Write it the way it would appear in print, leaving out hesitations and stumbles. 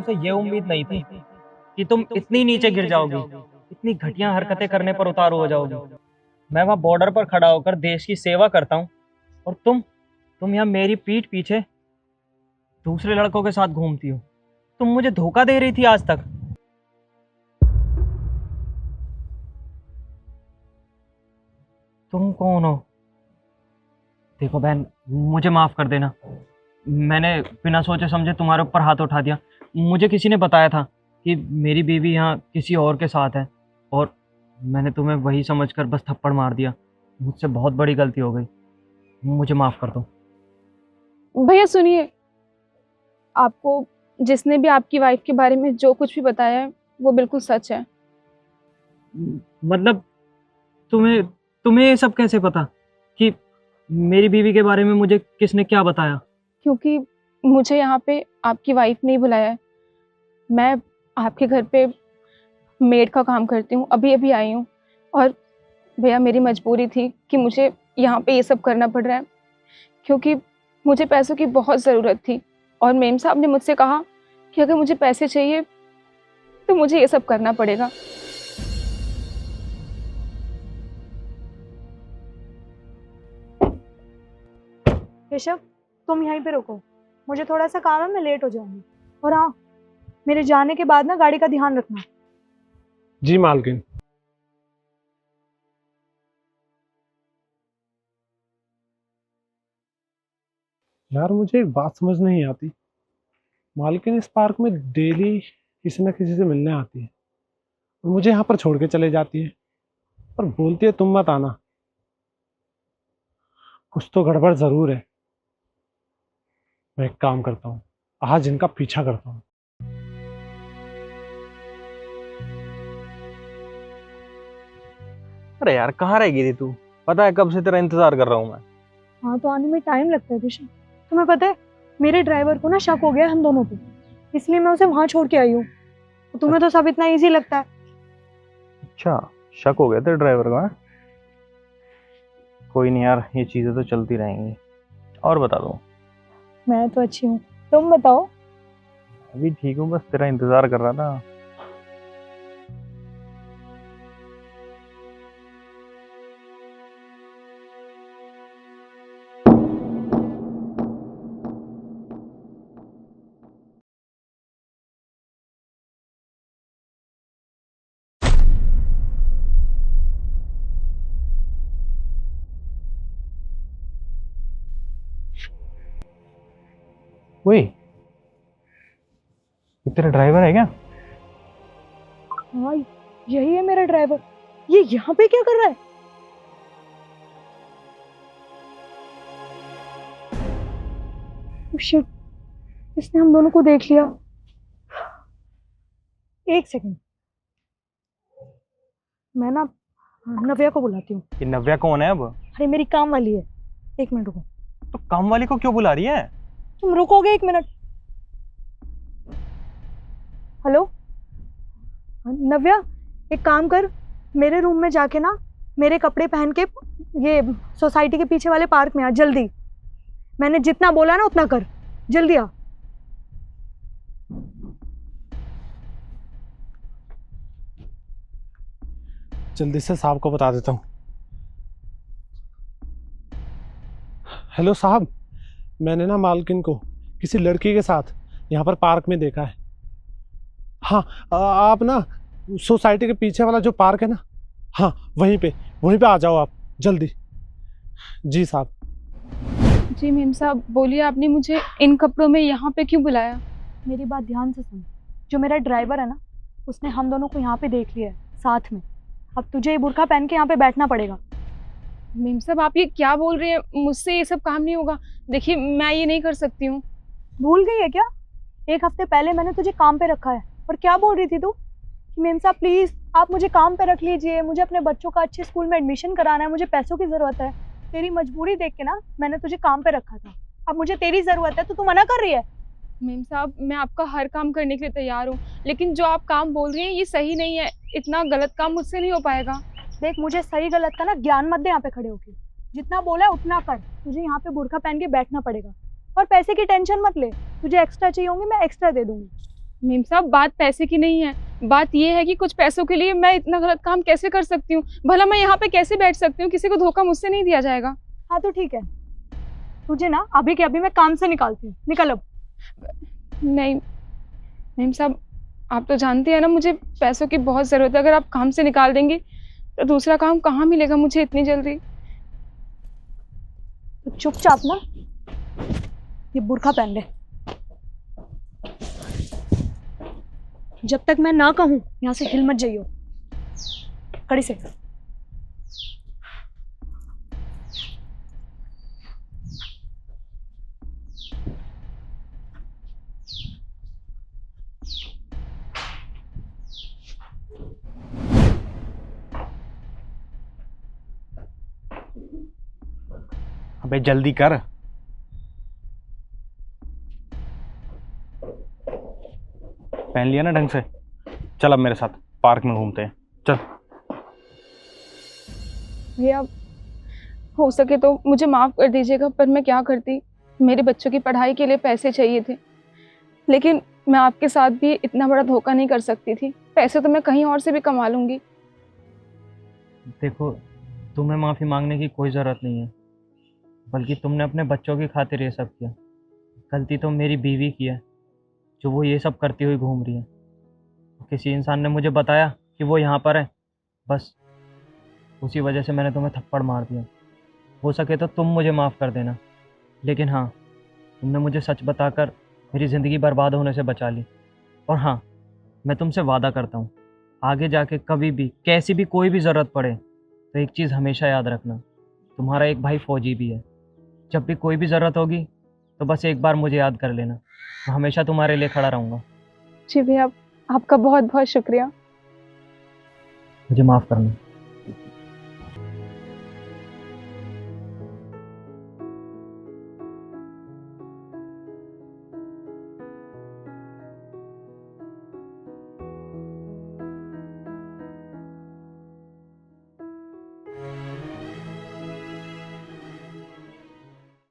तुमसे ये उम्मीद नहीं थी कि तुम इतनी नीचे गिर जाओगी, इतनी घटिया हरकतें करने पर उतारू हो जाओगी। मैं वहाँ बॉर्डर पर खड़ा होकर देश की सेवा करता हूँ और तुम यहाँ मेरी पीठ पीछे दूसरे लड़कों के साथ घूमती हो। तुम मुझे धोखा दे रही थी आज तक। तुम कौन हो? देखो बहन, मुझे माफ कर देना। मैंने बिना सोचे समझे तुम्हारे ऊपर हाथ उठा दिया। मुझे किसी ने बताया था कि मेरी बीवी यहाँ किसी और के साथ है और मैंने तुम्हें वही समझकर बस थप्पड़ मार दिया। मुझसे बहुत बड़ी गलती हो गई, मुझे माफ कर दो। भैया सुनिए, आपको जिसने भी आपकी वाइफ के बारे में जो कुछ भी बताया है वो बिल्कुल सच है। मतलब तुम्हें तुम्हें ये सब कैसे पता कि मेरी बीवी के बारे में मुझे किसने क्या बताया? क्योंकि मुझे यहाँ पे आपकी वाइफ ने बुलाया है। मैं आपके घर पे मेड का काम करती हूँ, अभी अभी आई हूँ। और भैया मेरी मजबूरी थी कि मुझे यहाँ पे ये सब करना पड़ रहा है क्योंकि मुझे पैसों की बहुत ज़रूरत थी और मेम साहब ने मुझसे कहा कि अगर मुझे पैसे चाहिए तो मुझे ये सब करना पड़ेगा। केशव, तुम यहीं पे रुको, मुझे थोड़ा सा काम है, मैं लेट हो जाऊंगी। और हाँ, मेरे जाने के बाद ना गाड़ी का ध्यान रखना। जी मालकिन। यार मुझे एक बात समझ नहीं आती, मालकिन इस पार्क में डेली किसी न किसी से मिलने आती है और मुझे यहाँ पर छोड़ के चले जाती है और बोलती है तुम मत आना। कुछ तो गड़बड़ जरूर है। मैं एक काम करता हूँ, आज इनका पीछा करता हूँ। अरे यार, कहाँ रह गई थी तू? पता है कब से तेरा इंतजार कर रहा हूँ मैं। हाँ तो आने में टाइम लगता है केशव। तुम्हें पता है मेरे ड्राइवर को ना शक हो गया हम दोनों पे, इसलिए मैं उसे वहां छोड़ के आई हूँ। तुम्हें तो सब इतना इजी लगता है। अच्छा, शक हो गया तेरे ड्राइवर का? कोई नहीं यार, ये चीजें तो चलती रहेंगी। और बता दो। मैं तो अच्छी हूँ, तुम बताओ। अभी ठीक हूँ, बस तेरा इंतजार कर रहा था। वही, ये तेरा ड्राइवर है क्या? हाँ यही है मेरा ड्राइवर। ये यहाँ पे क्या कर रहा है? शिट, इसने हम दोनों को देख लिया। एक सेकंड, मैं ना नव्या को बुलाती हूँ। ये नव्या कौन है अब? अरे मेरी काम वाली है, एक मिनट रुको। तो काम वाली को क्यों बुला रही है? तुम रुकोगे एक मिनट? हेलो नव्या, एक काम कर, मेरे रूम में जाके ना मेरे कपड़े पहन के ये सोसाइटी के पीछे वाले पार्क में आ जल्दी। मैंने जितना बोला ना उतना कर, जल्दी आ। जल्दी से साहब को बता देता हूँ। हेलो साहब, मैंने ना मालकिन को किसी लड़की के साथ यहाँ पर पार्क में देखा है। हाँ, आप ना सोसाइटी के पीछे वाला जो पार्क है ना, हाँ वहीं पे आ जाओ आप जल्दी। जी साहब। जी मेम साहब बोलिए, आपने मुझे इन कपड़ों में यहाँ पे क्यों बुलाया? मेरी बात ध्यान से सुन। जो मेरा ड्राइवर है ना, उसने हम दोनों को यहाँ पे देख लिया है साथ में। अब तुझे ये बुर्का पहन के यहाँ पे बैठना पड़ेगा। मेम साहब आप ये क्या बोल रहे हैं? मुझसे ये सब काम नहीं होगा। देखिए मैं ये नहीं कर सकती हूँ। भूल गई है क्या? एक हफ्ते पहले मैंने तुझे काम पे रखा है और क्या बोल रही थी तू कि मेम साहब प्लीज आप मुझे काम पे रख लीजिए, मुझे अपने बच्चों का अच्छे स्कूल में एडमिशन कराना है, मुझे पैसों की जरूरत है। तेरी मजबूरी देख के ना मैंने तुझे काम पे रखा था। अब मुझे तेरी जरूरत है तो तू मना कर रही है। मेम साहब मैं आपका हर काम करने के लिए तैयार हूँ, लेकिन जो आप काम बोल रही हैं ये सही नहीं है। इतना गलत काम मुझसे नहीं हो पाएगा। देख, मुझे सही गलत का ना ज्ञान मत दे। यहाँ पे खड़े होके जितना बोला है उतना कर। तुझे यहाँ पे बुर्का पहन के बैठना पड़ेगा और पैसे की टेंशन मत ले। तुझे एक्स्ट्रा चाहिए होंगे मैं एक्स्ट्रा दे दूंगी। मेम साहब बात पैसे की नहीं है, बात ये है कि कुछ पैसों के लिए मैं इतना गलत काम कैसे कर सकती हूँ? भला मैं यहाँ पे कैसे बैठ सकती हूँ? किसी को धोखा मुझसे नहीं दिया जाएगा। हाँ तो ठीक है, तुझे ना अभी के अभी मैं काम से निकालती हूँ, निकल अब। नहीं मेम साहब, आप तो जानती है ना मुझे पैसों की बहुत ज़रूरत है। अगर आप काम से निकाल देंगी तो दूसरा काम कहाँ मिलेगा मुझे इतनी जल्दी? तो चुपचाप ना ये बुर्का पहन ले। जब तक मैं ना कहूँ यहाँ से हिल मत जाइयो। कड़ी से। अबे जल्दी कर। पहन लिया ना ढंग से? चल अब मेरे साथ पार्क में घूमते हैं, चल। भैया हो सके तो मुझे माफ़ कर दीजिएगा, पर मैं क्या करती, मेरे बच्चों की पढ़ाई के लिए पैसे चाहिए थे, लेकिन मैं आपके साथ भी इतना बड़ा धोखा नहीं कर सकती थी। पैसे तो मैं कहीं और से भी कमा लूँगी। देखो, तुम्हें माफ़ी मांगने की कोई ज़रूरत नहीं है, बल्कि तुमने अपने बच्चों की खातिर ये सब किया। गलती तो मेरी बीवी की है, जो वो ये सब करती हुई घूम रही है। किसी इंसान ने मुझे बताया कि वो यहाँ पर है, बस उसी वजह से मैंने तुम्हें थप्पड़ मार दिया। हो सके तो तुम मुझे माफ़ कर देना, लेकिन हाँ, तुमने मुझे सच बताकर मेरी ज़िंदगी बर्बाद होने से बचा ली। और हाँ, मैं तुमसे वादा करता हूँ, आगे जाके कभी भी कैसी भी कोई भी ज़रूरत पड़े तो एक चीज़ हमेशा याद रखना, तुम्हारा एक भाई फ़ौजी भी है। जब भी कोई भी ज़रूरत होगी तो बस एक बार मुझे याद कर लेना, मैं हमेशा तुम्हारे लिए खड़ा रहूँगा। जी भैया, आपका बहुत बहुत शुक्रिया। मुझे माफ़ करना।